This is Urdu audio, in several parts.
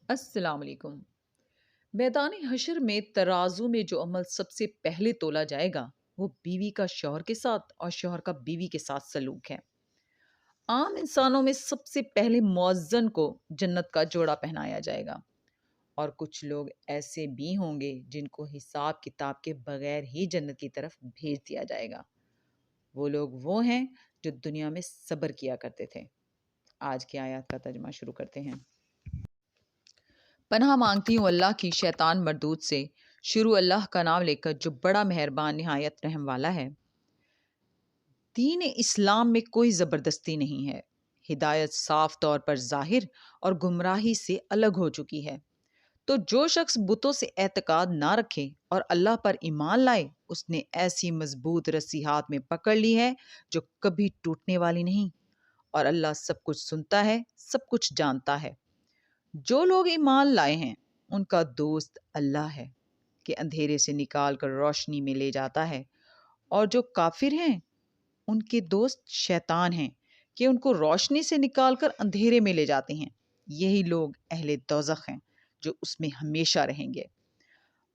السلام علیکم۔ میدان حشر میں ترازو میں جو عمل سب سے پہلے تولا جائے گا وہ بیوی کا شوہر کے ساتھ اور شوہر کا بیوی کے ساتھ سلوک ہے۔ عام انسانوں میں سب سے پہلے مؤذن کو جنت کا جوڑا پہنایا جائے گا، اور کچھ لوگ ایسے بھی ہوں گے جن کو حساب کتاب کے بغیر ہی جنت کی طرف بھیج دیا جائے گا۔ وہ لوگ وہ ہیں جو دنیا میں صبر کیا کرتے تھے۔ آج کی آیات کا ترجمہ شروع کرتے ہیں۔ پناہ مانگتی ہوں اللہ کی شیطان مردود سے۔ شروع اللہ کا نام لے کر جو بڑا مہربان نہایت رحم والا ہے۔ دین اسلام میں کوئی زبردستی نہیں ہے۔ ہدایت صاف طور پر ظاہر اور گمراہی سے الگ ہو چکی ہے۔ تو جو شخص بتوں سے اعتقاد نہ رکھے اور اللہ پر ایمان لائے، اس نے ایسی مضبوط رسی ہاتھ میں پکڑ لی ہے جو کبھی ٹوٹنے والی نہیں، اور اللہ سب کچھ سنتا ہے، سب کچھ جانتا ہے۔ جو لوگ ایمان لائے ہیں ان کا دوست اللہ ہے کہ اندھیرے سے نکال کر روشنی میں لے جاتا ہے، اور جو کافر ہیں ان کے دوست شیطان ہیں کہ ان کو روشنی سے نکال کر اندھیرے میں لے جاتے ہیں۔ یہی لوگ اہل دوزخ ہیں جو اس میں ہمیشہ رہیں گے۔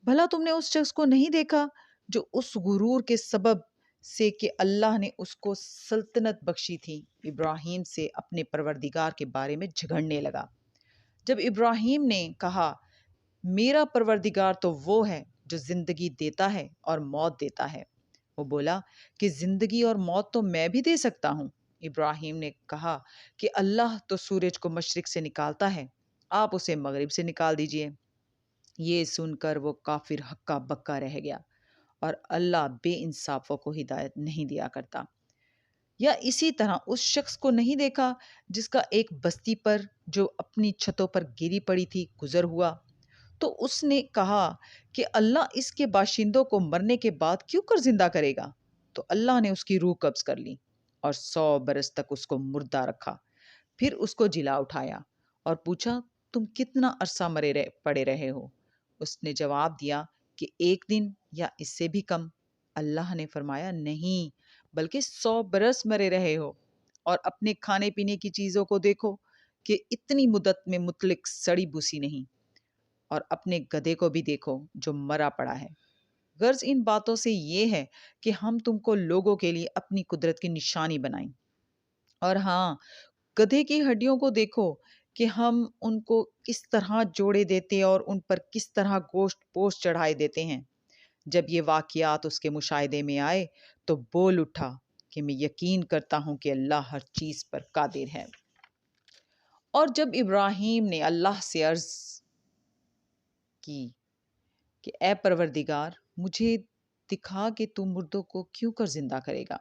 بھلا تم نے اس شخص کو نہیں دیکھا جو اس غرور کے سبب سے کہ اللہ نے اس کو سلطنت بخشی تھی، ابراہیم سے اپنے پروردگار کے بارے میں جھگڑنے لگا؟ جب ابراہیم نے کہا میرا پروردگار تو وہ ہے جو زندگی دیتا ہے اور موت دیتا ہے، وہ بولا کہ زندگی اور موت تو میں بھی دے سکتا ہوں۔ ابراہیم نے کہا کہ اللہ تو سورج کو مشرق سے نکالتا ہے، آپ اسے مغرب سے نکال دیجئے۔ یہ سن کر وہ کافر ہکا بکا رہ گیا، اور اللہ بے انصافوں کو ہدایت نہیں دیا کرتا۔ یا اسی طرح اس شخص کو نہیں دیکھا جس کا ایک بستی پر جو اپنی چھتوں پر گری پڑی تھی گزر ہوا، تو اس نے کہا کہ اللہ اس کے باشندوں کو مرنے کے بعد کیوں کر زندہ کرے گا؟ تو اللہ نے اس کی روح قبض کر لی اور 100 برس تک اس کو مردہ رکھا۔ پھر اس کو جلا اٹھایا اور پوچھا تم کتنا عرصہ پڑے رہے ہو؟ اس نے جواب دیا کہ 1 دن یا اس سے بھی کم۔ اللہ نے فرمایا نہیں، بلکہ 100 برس مرے رہے ہو، اور اپنے کھانے پینے کی چیزوں کو دیکھو کہ اتنی مدت میں مطلق سڑی بوسی نہیں، اور اپنے گدھے کو بھی دیکھو جو مرا پڑا ہے۔ غرض ان باتوں سے یہ ہے کہ ہم تم کو لوگوں کے لیے اپنی قدرت کی نشانی بنائیں، اور ہاں، گدھے کی ہڈیوں کو دیکھو کہ ہم ان کو کس طرح جوڑے دیتے اور ان پر کس طرح گوشت پوش چڑھائے دیتے ہیں۔ جب یہ واقعات اس کے مشاہدے میں آئے تو بول اٹھا کہ میں یقین کرتا ہوں کہ اللہ ہر چیز پر قادر ہے۔ اور جب ابراہیم نے اللہ سے عرض کی کہ اے پروردگار مجھے دکھا کہ تم مردوں کو کیوں کر زندہ کرے گا،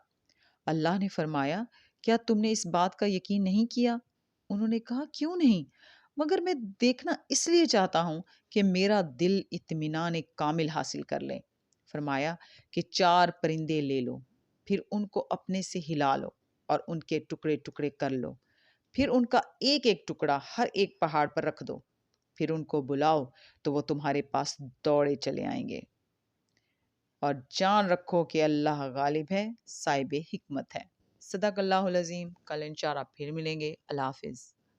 اللہ نے فرمایا کیا تم نے اس بات کا یقین نہیں کیا؟ انہوں نے کہا کیوں نہیں، مگر میں دیکھنا اس لیے چاہتا ہوں کہ میرا دل اطمینان کامل حاصل کر لے۔ فرمایا کہ 4 پرندے لے لو، پھر ان کو اپنے سے ہلا لو اور ان کے ٹکڑے ٹکڑے کر لو، پھر ان کا ایک ایک ٹکڑا ہر ایک پہاڑ پر رکھ دو، پھر ان کو بلاؤ تو وہ تمہارے پاس دوڑے چلے آئیں گے، اور جان رکھو کہ اللہ غالب ہے، صاحب حکمت ہے۔ صدق اللہ العظیم۔ کل انشاءاللہ پھر ملیں گے۔ اللہ حافظ۔